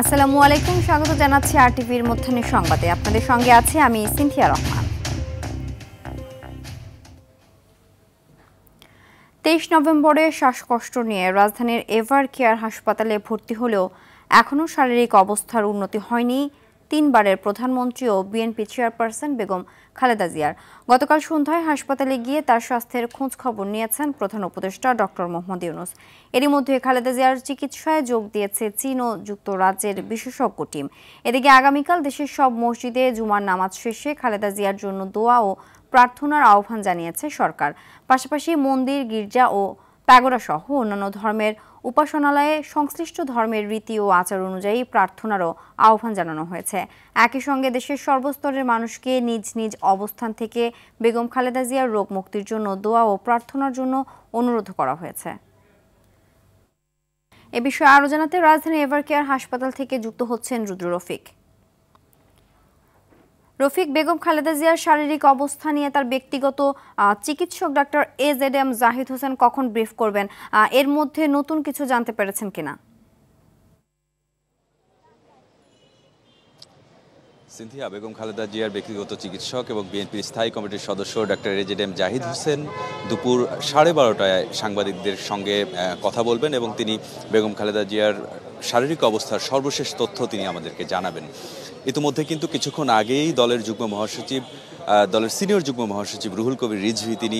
আসসালামু আলাইকুম, স্বাগত জানাচ্ছি আরটিভির মধ্যাহ্নের সংবাদে। আপনাদের সঙ্গে আছি আমি সিনথিয়া রহমান। 23 নভেম্বরে শ্বাসকষ্ট নিয়ে রাজধানীর এভার কেয়ার হাসপাতালে ভর্তি হলেও এখনও শারীরিক অবস্থার উন্নতি হয়নি তিনবারের প্রধানমন্ত্রী ও বিএনপি চেয়ারপারসন বেগম খালেদা জিয়ার। গতকাল সন্ধ্যায় হাসপাতালে গিয়ে তার স্বাস্থ্যের খোঁজ খবর নিয়েছেন প্রধান উপদেষ্টা ডক্টর মোহাম্মদ ইউনূস। এরই মধ্যে খালেদা জিয়ার চিকিৎসায় যোগ দিয়েছে চীন ও যুক্তরাজ্যের বিশেষজ্ঞ টিম। এদিকে আগামীকাল দেশের সব মসজিদে জুমার নামাজ শেষে খালেদা জিয়ার জন্য দোয়া ও প্রার্থনার আহ্বান জানিয়েছে সরকার। পাশাপাশি মন্দির, গির্জা ও প্যাগোডা সহ অন্যান্য ধর্মের উপাসনালয়ে সংশ্লিষ্ট ধর্মের রীতি ও আচার অনুযায়ী প্রার্থনারও আহ্বান জানানো হয়েছে। একই সঙ্গে দেশের সর্বস্তরের মানুষকে নিজ নিজ অবস্থান থেকে বেগম খালেদা জিয়ার রোগ মুক্তির জন্য দোয়া ও প্রার্থনার জন্য অনুরোধ করা হয়েছে। এ বিষয়ে আরও জানাতে রাজধানী এভার কেয়ার হাসপাতাল থেকে যুক্ত হচ্ছেন রুদ্র রফিক। রফিক, বেগম খালেদা জিয়ার শারীরিক অবস্থা নিয়ে তার ব্যক্তিগত চিকিৎসক ডাক্তার AZM জাহিদ হোসেন কখন ব্রিফ করবেন? এর মধ্যে নতুন কিছু জানতে পেরেছেন কিনা? সিনথিয়া, বেগম খালেদা জিয়ার ব্যক্তিগত চিকিৎসক এবং বিএনপির স্থায়ী কমিটির সদস্য ডাক্তার AZM জাহিদ হোসেন দুপুর 12:30টায় সাংবাদিকদের সঙ্গে কথা বলবেন এবং তিনি বেগম খালেদা জিয়ার শারীরিক অবস্থার সর্বশেষ তথ্য তিনি আমাদেরকে জানাবেন। ইতিমধ্যে কিন্তু কিছুক্ষণ আগেই দলের সিনিয়র যুগ্ম মহাসচিব রুহুল কবির রিজভী তিনি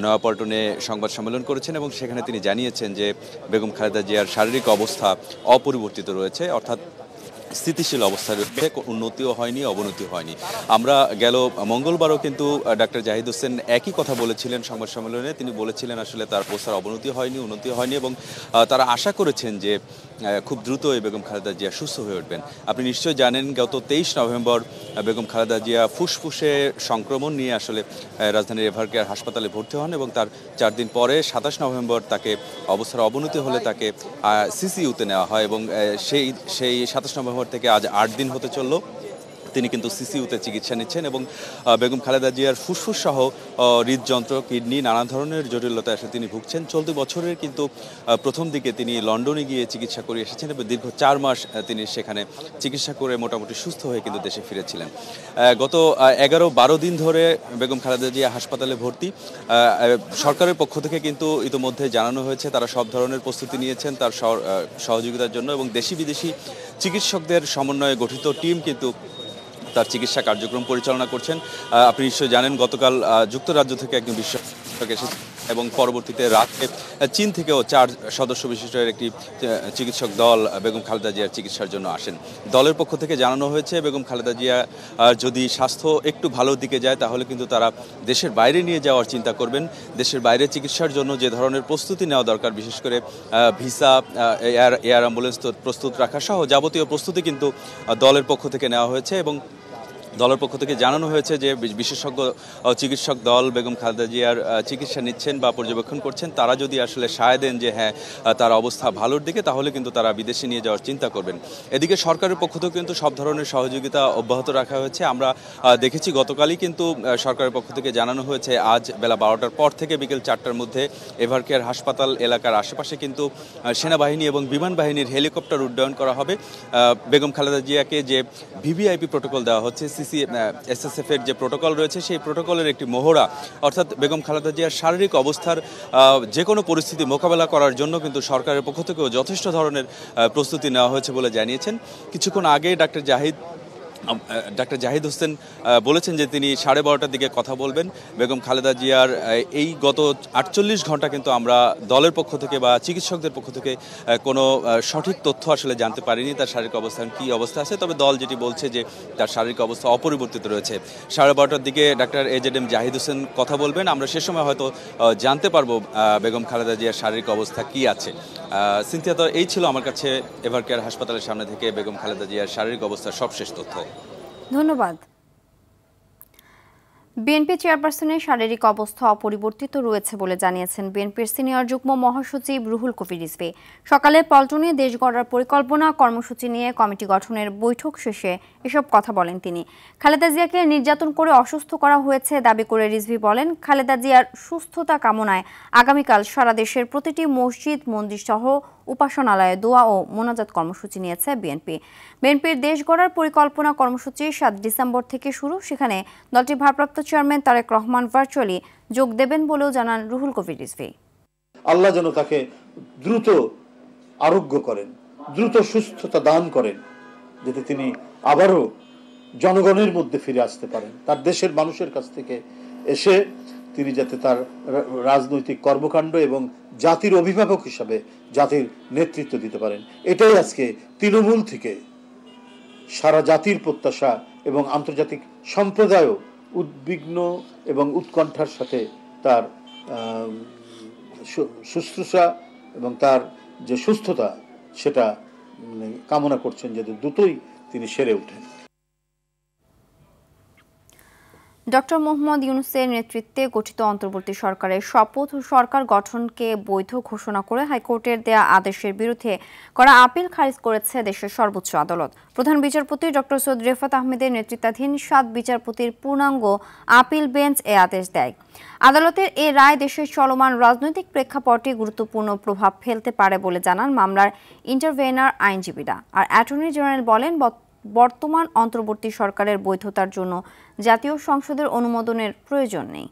নয়াপল্টনে সংবাদ সম্মেলন করেছেন এবং সেখানে তিনি জানিয়েছেন যে বেগম খালেদা জিয়ার শারীরিক অবস্থা অপরিবর্তিত রয়েছে, অর্থাৎ স্থিতিশীল অবস্থায় রয়েছে, উন্নতিও হয়নি, অবনতি হয়নি। আমরা গেল মঙ্গলবারও কিন্তু ডাক্তার জাহিদ হোসেন একই কথা বলেছিলেন সংবাদ সম্মেলনে। তিনি বলেছিলেন আসলে তার অবস্থার অবনতি হয়নি, উন্নতি হয়নি এবং তারা আশা করেছেন যে খুব দ্রুত এই বেগম খালেদা জিয়া সুস্থ হয়ে উঠবেন। আপনি নিশ্চয়ই জানেন গত 23 নভেম্বর বেগম খালেদা জিয়া ফুসফুসে সংক্রমণ নিয়ে আসলে রাজধানীর এভার কেয়ার হাসপাতালে ভর্তি হন এবং তার 4 দিন পরে 27 নভেম্বর তাকে অবস্থার অবনতি হলে তাকে সিসিইউতে নেওয়া হয় এবং সেই 27 নভেম্বর থেকে আজ 8 দিন হতে চলল তিনি কিন্তু সিসিইউতে চিকিৎসা নিচ্ছেন এবং বেগম খালেদা জিয়ার ফুসফুস সহ হৃদযন্ত্র, কিডনি নানা ধরনের জটিলতায় আসলে তিনি ভুগছেন। চলতি বছরের কিন্তু প্রথম দিকে তিনি লন্ডনে গিয়ে চিকিৎসা করে এসেছেন এবং দীর্ঘ 4 মাস তিনি সেখানে চিকিৎসা করে মোটামুটি সুস্থ হয়ে কিন্তু দেশে ফিরেছিলেন। গত 11-12 দিন ধরে বেগম খালেদা জিয়া হাসপাতালে ভর্তি। সরকারের পক্ষ থেকে কিন্তু ইতিমধ্যে জানানো হয়েছে তারা সব ধরনের প্রস্তুতি নিয়েছেন তার সহযোগিতার জন্য এবং দেশি বিদেশি চিকিৎসকদের সমন্বয়ে গঠিত টিম কিন্তু তার চিকিৎসা কার্যক্রম পরিচালনা করছেন। আপনি নিশ্চয়ই জানেন গতকাল যুক্তরাজ্য থেকে একজন বিশেষজ্ঞ এসেছেন এবং পরবর্তীতে রাতে চীন থেকেও 4 সদস্য বিশিষ্ট একটি চিকিৎসক দল বেগম খালেদা জিয়ার চিকিৎসার জন্য আসেন। দলের পক্ষ থেকে জানানো হয়েছে বেগম খালেদা জিয়া যদি স্বাস্থ্য একটু ভালো দিকে যায় তাহলে কিন্তু তারা দেশের বাইরে নিয়ে যাওয়ার চিন্তা করবেন। দেশের বাইরে চিকিৎসার জন্য যে ধরনের প্রস্তুতি নেওয়া দরকার, বিশেষ করে ভিসা, এয়ার অ্যাম্বুলেন্স প্রস্তুত রাখা সহ যাবতীয় প্রস্তুতি কিন্তু দলের পক্ষ থেকে নেওয়া হয়েছে এবং দলের পক্ষ থেকে জানানো হয়েছে যে বিশেষজ্ঞ চিকিৎসক দল বেগম খালেদা জিয়ার চিকিৎসা নিচ্ছেন বা পর্যবেক্ষণ করছেন, তারা যদি আসলে সায় দেন যে হ্যাঁ তার অবস্থা ভালোর দিকে তাহলে কিন্তু তারা বিদেশে নিয়ে যাওয়ার চিন্তা করবেন। এদিকে সরকারের পক্ষ থেকে কিন্তু সব ধরনের সহযোগিতা অব্যাহত রাখা হয়েছে। আমরা দেখেছি গতকালই কিন্তু সরকারের পক্ষ থেকে জানানো হয়েছে আজ বেলা 12টার পর থেকে বিকেল 4টার মধ্যে এভার কেয়ার হাসপাতাল এলাকার আশেপাশে কিন্তু সেনাবাহিনী এবং বিমান বাহিনীর হেলিকপ্টার উড্ডয়ন করা হবে। বেগম খালেদা জিয়াকে যে ভিভিআইপি প্রোটোকল দেওয়া হচ্ছে, SSF এর যে প্রোটোকল রয়েছে সেই প্রোটোকলের একটি মহড়া, অর্থাৎ বেগম খালেদা জিয়ার শারীরিক অবস্থার যে কোনো পরিস্থিতি মোকাবেলা করার জন্য কিন্তু সরকারের পক্ষ থেকেও যথেষ্ট ধরনের প্রস্তুতি নেওয়া হয়েছে বলে জানিয়েছেন। কিছুক্ষণ আগে ডাক্তার জাহিদ হোসেন বলেছেন যে তিনি 12:30টার দিকে কথা বলবেন। বেগম খালেদা জিয়ার এই গত 48 ঘন্টা কিন্তু আমরা দলের পক্ষ থেকে বা চিকিৎসকদের পক্ষ থেকে কোনো সঠিক তথ্য আসলে জানতে পারিনি তার শারীরিক অবস্থান কী অবস্থা আছে, তবে দল যেটি বলছে যে তার শারীরিক অবস্থা অপরিবর্তিত রয়েছে। 12:30টার দিকে ডাক্তার AZM জাহিদ হোসেন কথা বলবেন, আমরা সে সময় হয়তো জানতে পারবো বেগম খালেদা জিয়ার শারীরিক অবস্থা কী আছে। সিনথিয়া, তো এই ছিল আমার কাছে এভার কেয়ার হাসপাতালের সামনে থেকে বেগম খালেদা জিয়ার শারীরিক অবস্থার সবশেষ তথ্য। ধন্যবাদ। বিএনপি চেয়ারপারসনের শারীরিক অবস্থা অপরিবর্তিত রয়েছে বলে জানিয়েছেন বিএনপির সিনিয়র যুগ্ম মহাসচিব রুহুল কবির রিজভী। সকালে পল্টনে দেশ গড়ার পরিকল্পনা কর্মসূচি নিয়ে কমিটি গঠনের বৈঠক শেষে এসব কথা বলেন তিনি। খালেদা জিয়াকে নির্যাতন করে অসুস্থ করা হয়েছে দাবি করে রিজভী বলেন, খালেদা জিয়ার সুস্থতা কামনায় আগামীকাল সারা দেশের প্রতিটি মসজিদ, মন্দির সহ উপাসনালয়ে দোয়া ও মোনাজাত কর্মসূচি নিয়েছে বিএনপি। বিএনপির দেশ গড়ার পরিকল্পনা কর্মসূচি 7 ডিসেম্বর থেকে শুরু। সেখানে দলটির ভারপ্রাপ্ত চেয়ারম্যান তারেক রহমান ভার্চুয়ালি যোগ দেবেন বলেও জানান রুহুল কবির রিজভী। আল্লাহ যেন তাকে দ্রুত আরোগ্য করেন, দ্রুত সুস্থতা দান করেন, যাতে তিনি আবারও জনগণের মধ্যে ফিরে আসতে পারেন। তার দেশের মানুষের কাছ থেকে এসে তিনি যাতে তার রাজনৈতিক কর্মকাণ্ড এবং জাতির অভিভাবক হিসাবে জাতির নেতৃত্ব দিতে পারেন। এটাই আজকে তৃণমূল থেকে সারা জাতির প্রত্যাশা এবং আন্তর্জাতিক সম্প্রদায়ও উদ্বিগ্ন এবং উৎকণ্ঠার সাথে তার শুশ্রূষা এবং তার যে সুস্থতা সেটা কামনা করছেন, যাতে দ্রুতই তিনি সেরে ওঠেন। ডক্টর মোহাম্মদ ইউনূসের নেতৃত্বে গঠিত অন্তর্বর্তী সরকারের শপথ ও সরকার গঠনকে বৈধ ঘোষণা করে হাইকোর্টের দেয়া আদেশের বিরুদ্ধে করা আপিল খারিজ করেছে দেশের সর্বোচ্চ আদালত। প্রধান বিচারপতি ডক্টর সৈয়দ রেফাত আহমেদের নেতৃত্বাধীন 7 বিচারপতির পূর্ণাঙ্গ আপিল বেঞ্চ এ আদেশ দেয়। আদালতের এ রায় দেশের চলমান রাজনৈতিক প্রেক্ষাপটে গুরুত্বপূর্ণ প্রভাব ফেলতে পারে বলে জানান মামলার ইন্টারভেনার আইনজীবীরা। আর অ্যাটর্নি জেনারেল বলেন, বর্তমান অন্তর্বর্তী সরকারের বৈধতার জন্য জাতীয় সংসদের অনুমোদনের প্রয়োজন নেই।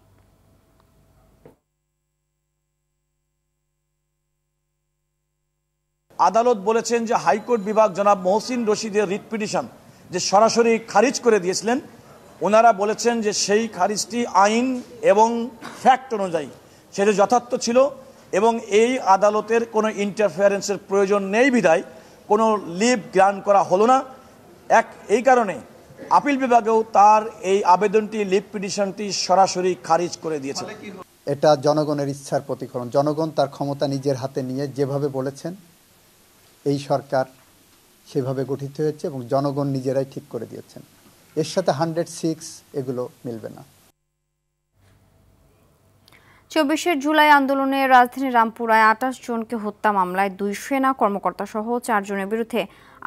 আদালত বলেছেন যে হাইকোর্ট বিভাগ জনাব মহসিন রশিদের রিট পিটিশন যে সরাসরি খারিজ করে দিয়েছিলেন, ওনারা বলেছেন যে সেই খারিজটি আইন এবং ফ্যাক্ট অনুযায়ী সেটা যথার্থ ছিল এবং এই আদালতের কোনো ইন্টারফেয়ারেন্সের প্রয়োজন নেই বিধায় কোনো লিভ গ্রান্ট করা হলো না। এই কারণে আপিল বিভাগেও তার এই আবেদনটি লিভ পিটিশনটি সরাসরি খারিজ করে দিয়েছে। এটা জনগণের ইচ্ছার প্রতিফলন। জনগণ তার ক্ষমতা নিজের হাতে নিয়ে যেভাবে বলেছেন এই সরকার সেভাবে গঠিত হয়েছে এবং জনগণ নিজেরাই ঠিক করে দিয়েছেন। এর সাথে 106 এগুলো মিলবে না। 24 জুলাই আন্দোলনে রাজধানীর রামপুরায় 28 জনকে হত্যা মামলায় 2 সেনা কর্মকর্তা সহ 4 জনের বিরুদ্ধে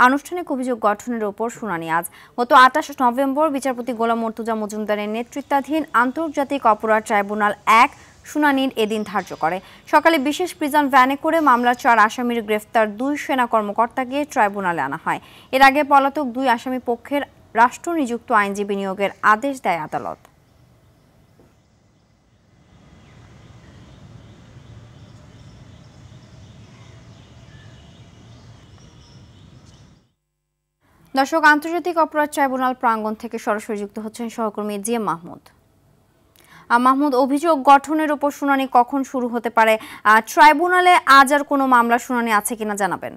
আনুষ্ঠানিক অভিযোগ গঠনের ওপর শুনানি আজ। গত 28 নভেম্বর বিচারপতি গোলাম মর্তুজা মজুমদারের নেতৃত্বাধীন আন্তর্জাতিক অপরাধ ট্রাইব্যুনাল 1 শুনানির এদিন ধার্য করে। সকালে বিশেষ প্রিজন ভ্যানে করে মামলার 4 আসামির গ্রেফতার 2 সেনা কর্মকর্তাকে ট্রাইব্যুনালে আনা হয়। এর আগে পলাতক 2 আসামি পক্ষের রাষ্ট্র নিযুক্ত আইনজীবী নিয়োগের আদেশ দেয় আদালত। দর্শক, আন্তর্জাতিক অপরাধ ট্রাইব্যুনাল প্রাঙ্গণ থেকে সরাসরি যুক্ত হচ্ছেন সহকর্মী জিএম মাহমুদ। মাহমুদ, অভিযোগ গঠনের উপর শুনানি কখন শুরু হতে পারে? ট্রাইব্যুনালে আজ আর কোনো মামলা শুনানি আছে কিনা জানাবেন।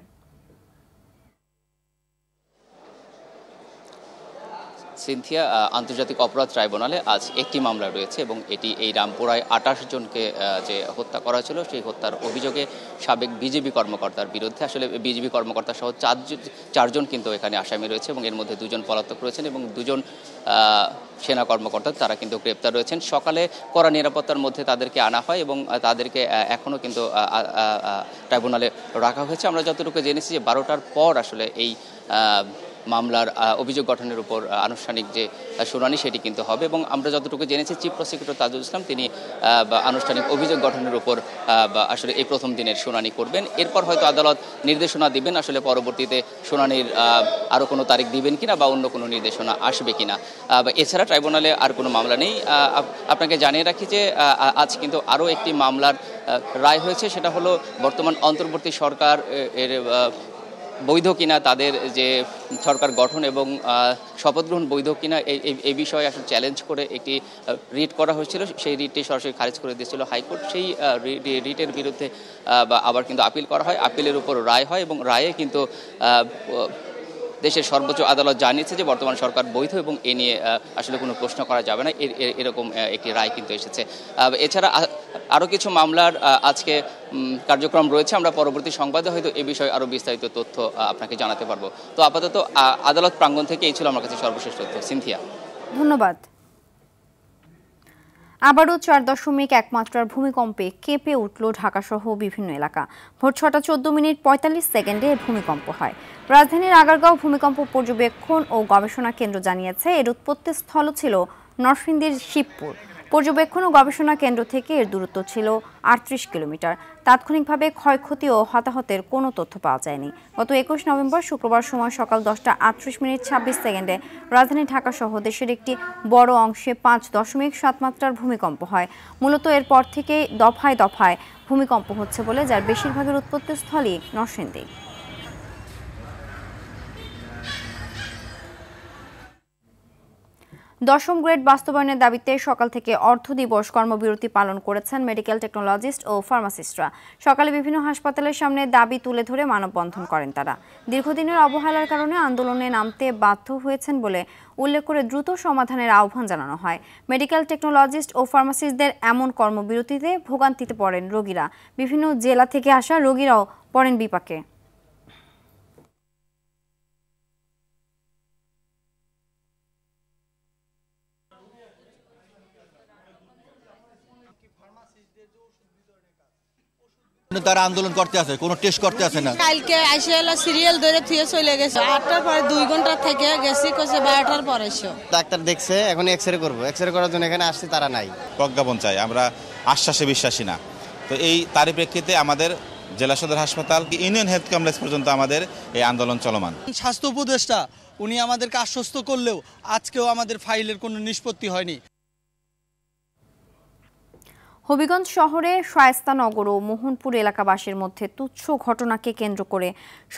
সিনথিয়া, আন্তর্জাতিক অপরাধ ট্রাইব্যুনালে আজ একটি মামলা রয়েছে এবং এটি এই রামপুরায় 28 জনকে যে হত্যা করা হয়েছিল সেই হত্যার অভিযোগে সাবেক বিজেপি কর্মকর্তার বিরুদ্ধে, আসলে বিজেপি কর্মকর্তা সহ 4 জন কিন্তু এখানে আসামি রয়েছে এবং এর মধ্যে 2 জন পলাতক রয়েছেন এবং 2 জন সেনা কর্মকর্তা তারা কিন্তু গ্রেপ্তার রয়েছেন। সকালে কড়া নিরাপত্তার মধ্যে তাদেরকে আনা হয় এবং তাদেরকে এখনও কিন্তু ট্রাইব্যুনালে রাখা হয়েছে। আমরা যতটুকু জেনেছি যে 12টার পর আসলে এই মামলার অভিযোগ গঠনের উপর আনুষ্ঠানিক যে শুনানি সেটি কিন্তু হবে এবং আমরা যতটুকু জেনেছি চিফ প্রসিকিউটর তাজুল ইসলাম তিনি আনুষ্ঠানিক অভিযোগ গঠনের উপর আসলে এই প্রথম দিনের শুনানি করবেন। এরপর হয়তো আদালত নির্দেশনা দিবেন আসলে পরবর্তীতে শুনানির আরও কোনো তারিখ দিবেন কিনা বা অন্য কোনো নির্দেশনা আসবে কিনা। এছাড়া ট্রাইব্যুনালে আর কোনো মামলা নেই। আপনাকে জানিয়ে রাখি যে আজ কিন্তু আরও একটি মামলার রায় হয়েছে, সেটা হলো বর্তমান অন্তর্বর্তী সরকার এর বৈধ কিনা, তাদের যে সরকার গঠন এবং শপথ গ্রহণ বৈধ কিনা এই বিষয়ে আসলে চ্যালেঞ্জ করে একটি রিট করা হয়েছিল। সেই রিটটি সরাসরি খারিজ করে দিয়েছিল হাইকোর্ট। সেই রিটের বিরুদ্ধে আবার কিন্তু আপিল করা হয়, আপিলের উপর রায় হয় এবং রায়ে কিন্তু দেশের সর্বোচ্চ আদালত জানিয়েছে যে বর্তমান সরকার বৈধ এবং এ নিয়ে আসলে কোনো প্রশ্ন করা যাবে না, এরকম একটি রায় কিন্তু এসেছে। এছাড়া আরও কিছু মামলার আজকে কার্যক্রম রয়েছে, আমরা পরবর্তী সংবাদে হয়তো এ বিষয়ে আরও বিস্তারিত তথ্য আপনাকে জানাতে পারবো। তো আপাতত আদালত প্রাঙ্গণ থেকে এই ছিল আমার কাছে সর্বশেষ তথ্য। সিনথিয়া, ধন্যবাদ। আবারও 4.1 মাত্রার ভূমিকম্পে কেঁপে উঠল ঢাকাসহ বিভিন্ন এলাকা। ভোর 6টা 14 মিনিট 45 সেকেন্ডে ভূমিকম্প হয়। রাজধানীর আগারগাঁও ভূমিকম্প পর্যবেক্ষণ ও গবেষণা কেন্দ্র জানিয়েছে এর উৎপত্তি স্থল ছিল নরসিংদীর শিবপুর। পর্যবেক্ষণ ও গবেষণা কেন্দ্র থেকে এর দূরত্ব ছিল ৩৮ কিলোমিটার। তাৎক্ষণিকভাবে ক্ষয়ক্ষতি ও হতাহতের কোনো তথ্য পাওয়া যায়নি। গত ২১ নভেম্বর শুক্রবার সময় সকাল 10টা ৩৮ মিনিট ২৬ সেকেন্ডে রাজধানী ঢাকা সহ দেশের একটি বড় অংশে ৫.৭ মাত্রার ভূমিকম্প হয়। মূলত এরপর থেকে দফায় দফায় ভূমিকম্প হচ্ছে বলে, যার বেশিরভাগের উৎপত্তিস্থলই নরসিংদী। দশম গ্রেড বাস্তবায়নের দাবিতে সকাল থেকে অর্ধ দিবস কর্মবিরতি পালন করেছেন মেডিকেল টেকনোলজিস্ট ও ফার্মাসিস্টরা। সকালে বিভিন্ন হাসপাতালের সামনে দাবি তুলে ধরে মানববন্ধন করেন তারা। দীর্ঘদিনের অবহেলার কারণে আন্দোলনে নামতে বাধ্য হয়েছেন বলে উল্লেখ করে দ্রুত সমাধানের আহ্বান জানানো হয়। মেডিকেল টেকনোলজিস্ট ও ফার্মাসিস্টদের এমন কর্মবিরতিতে ভোগান্তিতে পড়েন রোগীরা। বিভিন্ন জেলা থেকে আসা রোগীরাও পড়েন বিপাকে। তারা আন্দোলন করতে আছে, কোনো টেস্ট করতে আছে না। কালকে আইসে এলো সিরিয়াল ধরে থুয়ে চলে গেছে। ৮টার পরে ২ ঘন্টা থেকে গেছি, কইছে ১২টার পরে এসো। ডাক্তার দেখছে, এখন এক্সরে করবো। এক্সরে করার জন্য এখানে আসছে, তারা নাই। প্রজ্ঞাপন চাই, আমরা আশ্বাসে বিশ্বাসী না। তো এই তারই প্রেক্ষিতে আমাদের জেলা সদর হাসপাতাল ইউনিয়ন হেলথ কমপ্লেক্স পর্যন্ত আমাদের এই আন্দোলন চলমান। স্বাস্থ্য উপদেষ্টা উনি আমাদেরকে আশ্বস্ত করলেও আজকেও আমাদের ফাইলের কোনো নিষ্পত্তি হয়নি। হবিগঞ্জ শহরে শায়েস্তানগর ও মোহনপুর এলাকাবাসীর মধ্যে তুচ্ছ ঘটনাকে কেন্দ্র করে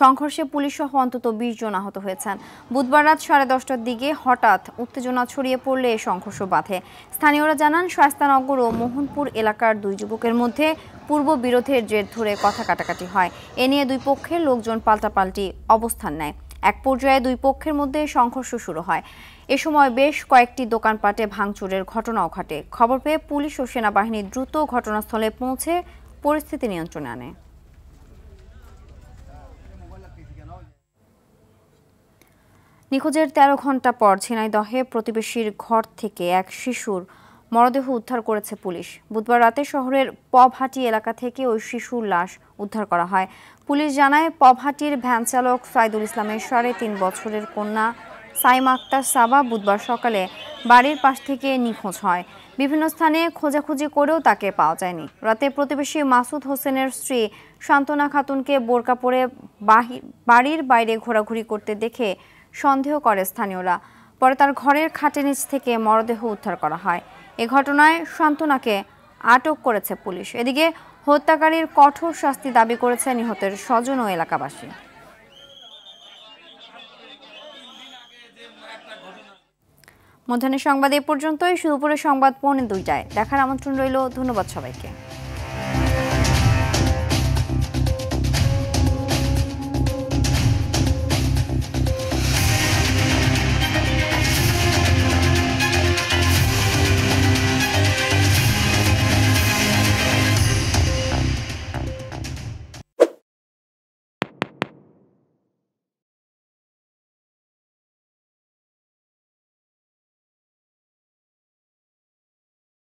সংঘর্ষে পুলিশসহ অন্তত ২০ জন আহত হয়েছেন। বুধবার রাত 10:30টার দিকে হঠাৎ উত্তেজনা ছড়িয়ে পড়লে এই সংঘর্ষ বাধে। স্থানীয়রা জানান, শায়েস্তানগর ও মোহনপুর এলাকার দুই যুবকের মধ্যে পূর্ব বিরোধের জের ধরে কথা কাটাকাটি হয়। এ নিয়ে দুই পক্ষের লোকজন পাল্টাপাল্টি অবস্থান নেয়। এক পর্যায়ে দুই পক্ষের মধ্যে সংঘর্ষ শুরু হয়। এ সময় বেশ কয়েকটি দোকানপাটে ভাঙচুরের ঘটনাও ঘটে। খবর পেয়ে পুলিশ ও সেনাবাহিনী দ্রুত ঘটনাস্থলে পৌঁছে পরিস্থিতি নিয়ন্ত্রণে আনে। নিখোঁজের ১৩ ঘণ্টা পর ঝিনাইদহে প্রতিবেশীর ঘর থেকে এক শিশুর মরদেহ উদ্ধার করেছে পুলিশ। বুধবার রাতে শহরের পবহাটি এলাকা থেকে ওই শিশুর লাশ উদ্ধার করা হয়। পুলিশ জানায়, পবহাটির ভ্যান চালক সাইদুল ইসলামের ৩.৫ বছরের কন্যা সাইমা আক্তার সাবা বুধবার সকালে বাড়ির পাশ থেকে নিখোঁজ হয়। বিভিন্ন স্থানে খোঁজাখুঁজি করেও তাকে পাওয়া যায়নি। রাতে প্রতিবেশী মাসুদ হোসেনের স্ত্রী শান্তনা খাতুনকে বোরকা পরে বাড়ির বাইরে ঘোরাঘুরি করতে দেখে সন্দেহ করে স্থানীয়রা। পরে তার ঘরের খাটের নিচ থেকে মরদেহ উদ্ধার করা হয়। এ ঘটনায় শান্তনাকে আটক করেছে পুলিশ। এদিকে হত্যাকারীর কঠোর শাস্তি দাবি করেছে নিহতের স্বজন ও এলাকাবাসী। মধ্যাহ্নের সংবাদ এ পর্যন্তই। দুপুরের সংবাদ 2:45 দেখার আমন্ত্রণ রইল। ধন্যবাদ সবাইকে।